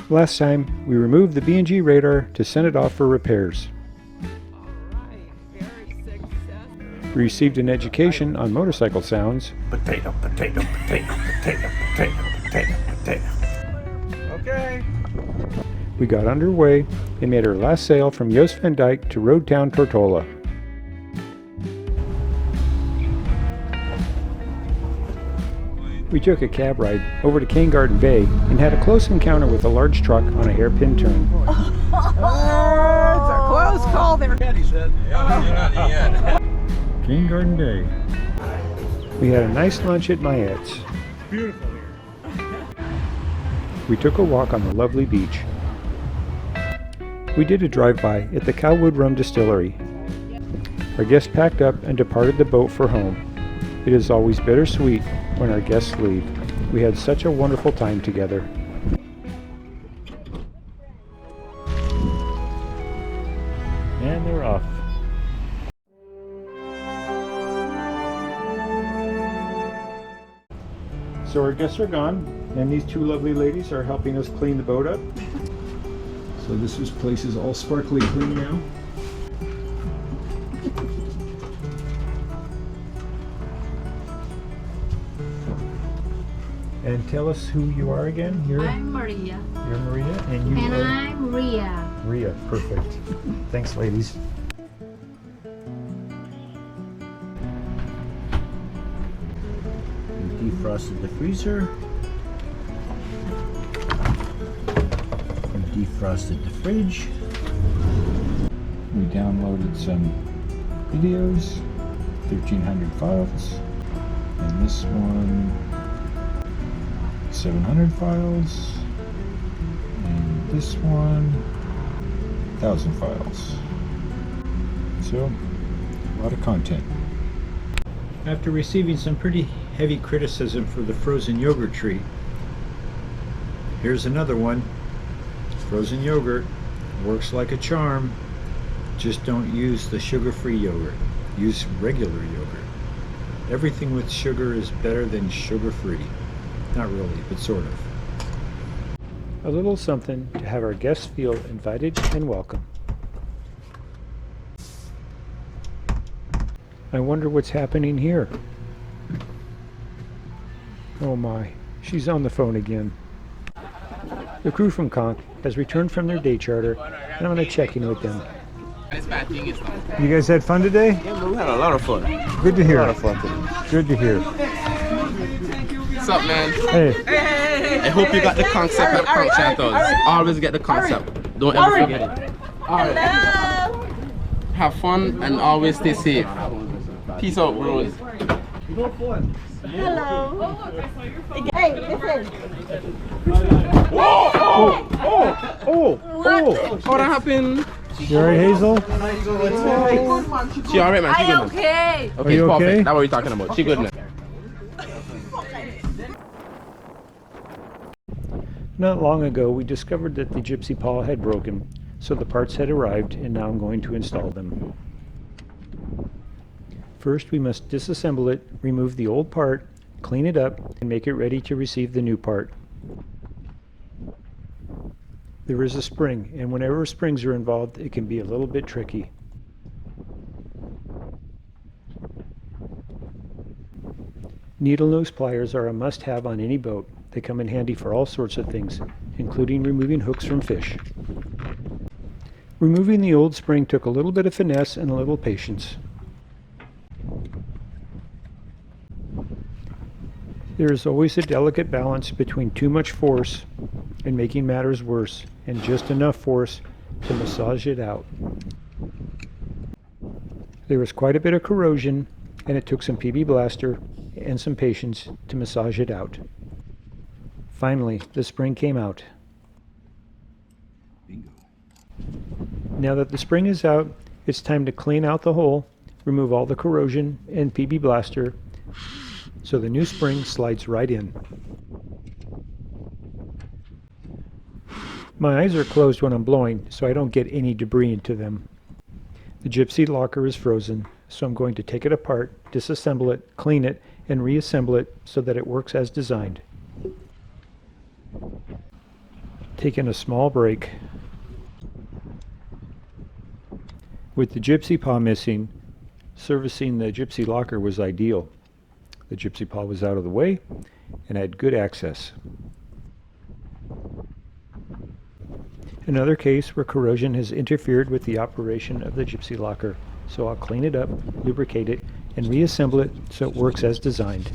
Last time, we removed the B&G radar to send it off for repairs. We received an education on motorcycle sounds. Potato, potato, potato, potato, potato, potato, potato. Okay. We got underway and made our last sail from Joost van Dyke to Road Town Tortola. We took a cab ride over to Cane Garden Bay and had a close encounter with a large truck on a hairpin turn. It's a close call there. He said. Cane Garden Bay. We had a nice lunch at Mayette's. Beautiful here. We took a walk on the lovely beach. We did a drive-by at the Cowwood Rum Distillery. Our guests packed up and departed the boat for home. It is always bittersweet when our guests leave. We had such a wonderful time together. And they're off. So our guests are gone, and these two lovely ladies are helping us clean the boat up. So this place is all sparkly clean now. And tell us who you are again. I'm Maria. You're Maria, and you And are I'm Ria. Ria. Perfect. Thanks, ladies. We defrosted the freezer. We defrosted the fridge. We downloaded some videos, 1,300 files, and this one, 700 files, and this one, 1,000 files. So, a lot of content. After receiving some pretty heavy criticism for the frozen yogurt treat, here's another one. Frozen yogurt works like a charm. Just don't use the sugar-free yogurt. Use regular yogurt. Everything with sugar is better than sugar-free. Not really, but sort of. A little something to have our guests feel invited and welcome. I wonder what's happening here. Oh my, she's on the phone again. The crew from Conch has returned from their day charter, and I'm going to check in with them. You guys had fun today? Yeah, we had a lot of fun. Good to hear. A lot of fun today. Good to hear. What's up, man? Hey. I hope you got the concept of Conch Chattels. Always get the concept. Don't ever forget it. Alright. Have fun and always stay safe. Peace out, bros. Hello. Hey, listen. What happened? You alright, Hazel? She alright, man. She good, man. Okay. Are you perfect. okay? That's what we're talking about. She good, man. Not long ago, we discovered that the Gypsy Pawl had broken, so the parts had arrived, and now I'm going to install them. First, we must disassemble it, remove the old part, clean it up, and make it ready to receive the new part. There is a spring, and whenever springs are involved, it can be a little bit tricky. Needle nose pliers are a must-have on any boat. They come in handy for all sorts of things, including removing hooks from fish. Removing the old spring took a little bit of finesse and a little patience. There is always a delicate balance between too much force and making matters worse, and just enough force to massage it out. There was quite a bit of corrosion, and it took some PB Blaster and some patience to massage it out. Finally, the spring came out. Bingo. Now that the spring is out, it's time to clean out the hole, remove all the corrosion and PB Blaster, so the new spring slides right in. My eyes are closed when I'm blowing, so I don't get any debris into them. The Gypsy locker is frozen, so I'm going to take it apart, disassemble it, clean it, and reassemble it so that it works as designed. taking a small break. With the Gypsy Paw missing, servicing the Gypsy locker was ideal. The Gypsy Paw was out of the way and had good access. Another case where corrosion has interfered with the operation of the Gypsy locker, so I'll clean it up, lubricate it, and reassemble it so it works as designed.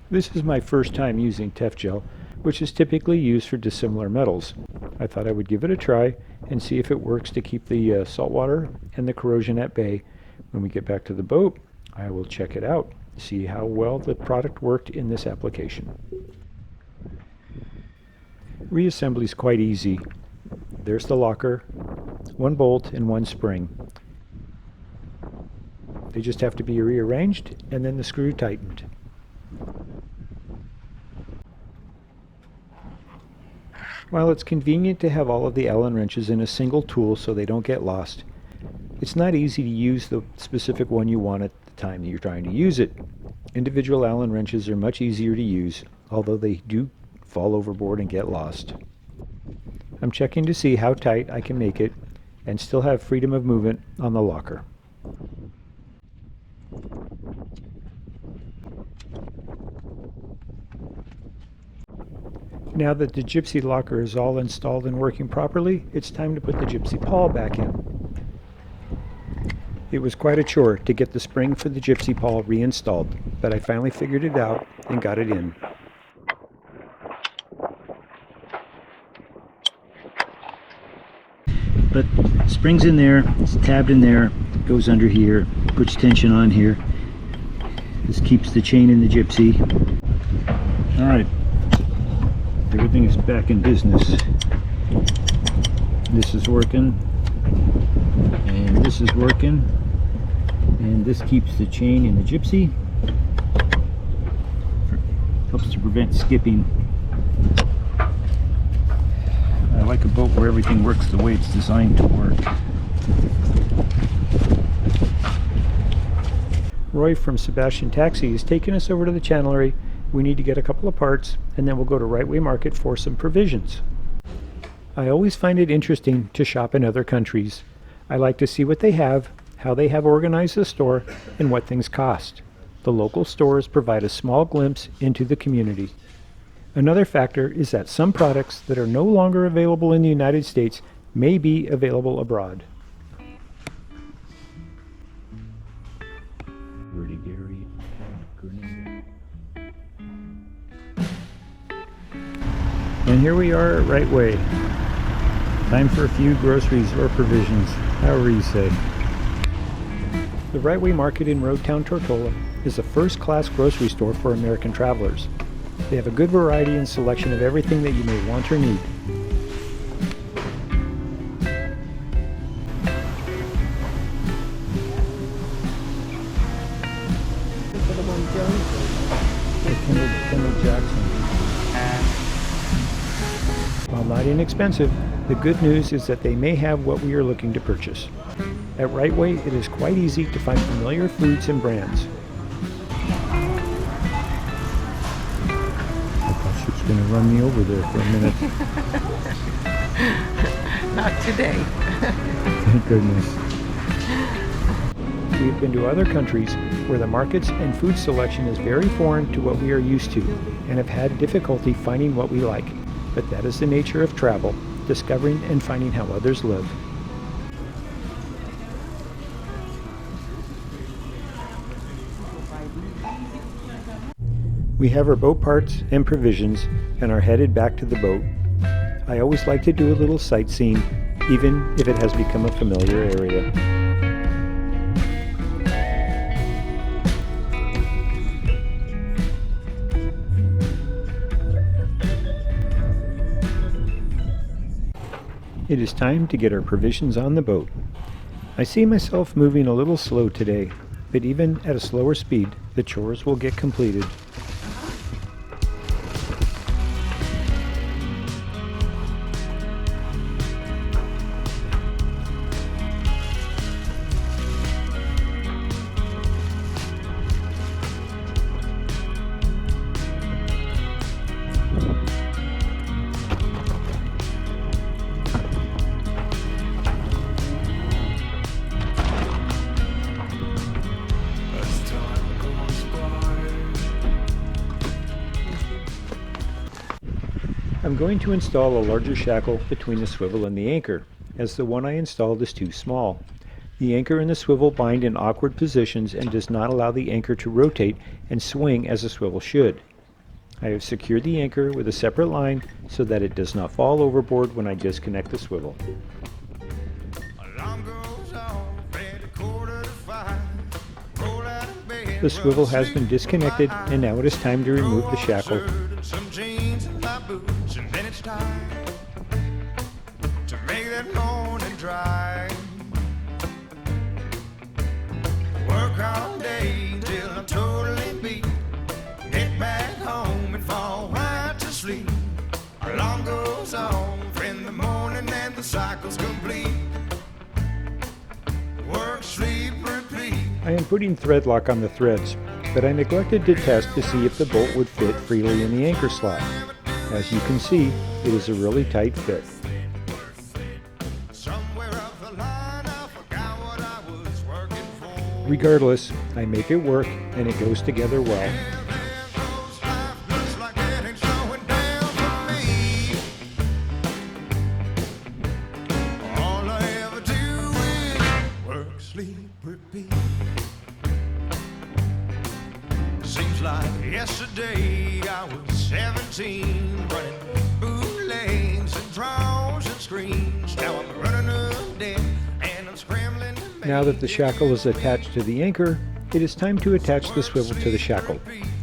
This is my first time using Tef Gel, which is typically used for dissimilar metals. I thought I would give it a try and see if it works to keep the salt water and the corrosion at bay. When we get back to the boat, I will check it out, see how well the product worked in this application. Reassembly is quite easy. There's the locker, one bolt and one spring. They just have to be rearranged and then the screw tightened. While it's convenient to have all of the Allen wrenches in a single tool so they don't get lost, it's not easy to use the specific one you want at the time that you're trying to use it. Individual Allen wrenches are much easier to use, although they do fall overboard and get lost. I'm checking to see how tight I can make it and still have freedom of movement on the locker. Now that the Gypsy locker is all installed and working properly, it's time to put the Gypsy Pawl back in. It was quite a chore to get the spring for the Gypsy Pawl reinstalled, but I finally figured it out and got it in. But spring's in there, it's tabbed in there, goes under here, puts tension on here. This keeps the chain in the Gypsy. All right, everything is back in business. This is working, and this is working, and this keeps the chain in the Gypsy. Helps to prevent skipping. I like a boat where everything works the way it's designed to work. Roy from Sebastian Taxi is taking us over to the chandlery. We need to get a couple of parts, and then we'll go to Right Way Market for some provisions. I always find it interesting to shop in other countries. I like to see what they have, how they have organized the store, and what things cost. The local stores provide a small glimpse into the community. Another factor is that some products that are no longer available in the United States may be available abroad. And here we are at Right Way. Time for a few groceries or provisions, however you say. The Right Way Market in Roadtown, Tortola is a first-class grocery store for American travelers. They have a good variety and selection of everything that you may want or need. Kendall Jackson. While not inexpensive, the good news is that they may have what we are looking to purchase. At Right Way, it is quite easy to find familiar foods and brands. Going to run me over there for a minute. Not today. Thank goodness. We've been to other countries where the markets and food selection is very foreign to what we are used to and have had difficulty finding what we like. But that is the nature of travel, discovering and finding how others live. We have our boat parts and provisions and are headed back to the boat. I always like to do a little sightseeing, even if it has become a familiar area. It is time to get our provisions on the boat. I see myself moving a little slow today, but even at a slower speed, the chores will get completed. I'm going to install a larger shackle between the swivel and the anchor, as the one I installed is too small. The anchor and the swivel bind in awkward positions and does not allow the anchor to rotate and swing as a swivel should. I have secured the anchor with a separate line so that it does not fall overboard when I disconnect the swivel. The swivel has been disconnected and now it is time to remove the shackle. Work all day till I'm totally beat. Get back home and fall right to sleep. Alarm goes off in the morning and the cycle's complete. Work, sleep, repeat. I am putting thread lock on the threads, but I neglected to test to see if the bolt would fit freely in the anchor slot. As you can see, it is a really tight fit. Regardless, I make it work and it goes together well. All I ever do is work, sleep, repeat. Seems like yesterday I was 17, running bootlegs and draws and screens. Now I'm running up dead and I'm scrambling. Now that the shackle is attached to the anchor, it is time to attach the swivel to the shackle,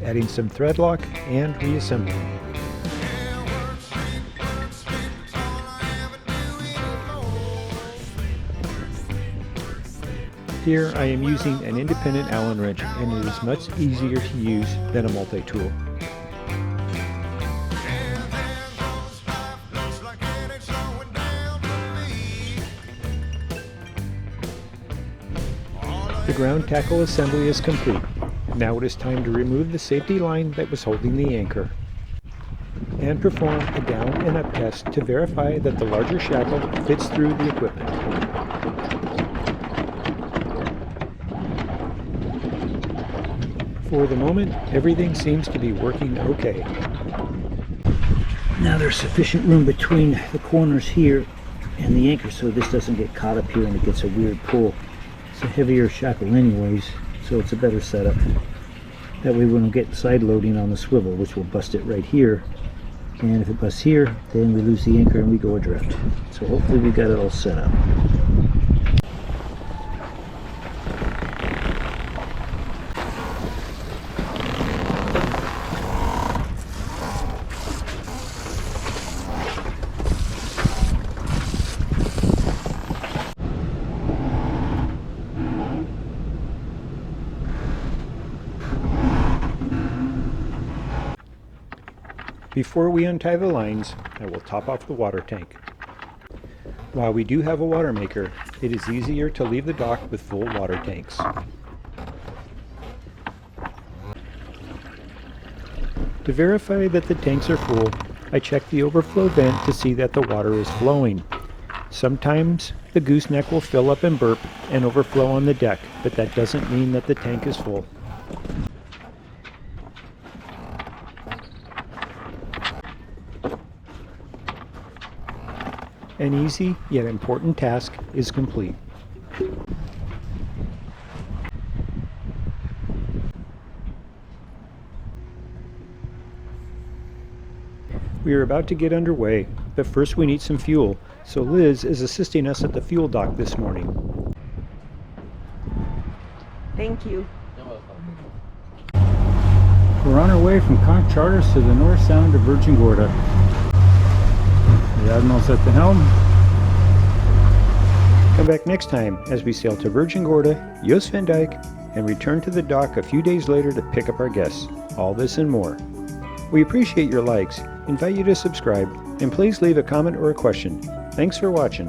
adding some thread lock and reassembling. Here I am using an independent Allen wrench and it is much easier to use than a multi-tool. The ground tackle assembly is complete. Now it is time to remove the safety line that was holding the anchor and perform a down and up test to verify that the larger shackle fits through the equipment. For the moment, everything seems to be working okay. Now there's sufficient room between the corners here and the anchor so this doesn't get caught up here and it gets a weird pull. It's a heavier shackle anyways, so it's a better setup. That way we don't get side loading on the swivel, which will bust it right here. And if it busts here, then we lose the anchor and we go adrift. So hopefully we got it all set up. Before we untie the lines, I will top off the water tank. While we do have a water maker, it is easier to leave the dock with full water tanks. To verify that the tanks are full, I check the overflow vent to see that the water is flowing. Sometimes the gooseneck will fill up and burp and overflow on the deck, but that doesn't mean that the tank is full. An easy yet important task is complete. We are about to get underway, but first we need some fuel, so Liz is assisting us at the fuel dock this morning. Thank you. We're on our way from Conch Charters to the North Sound of Virgin Gorda. The Admiral's at the helm. Come back next time as we sail to Virgin Gorda, Jost Van Dyke, and return to the dock a few days later to pick up our guests. All this and more. We appreciate your likes, invite you to subscribe, and please leave a comment or a question. Thanks for watching.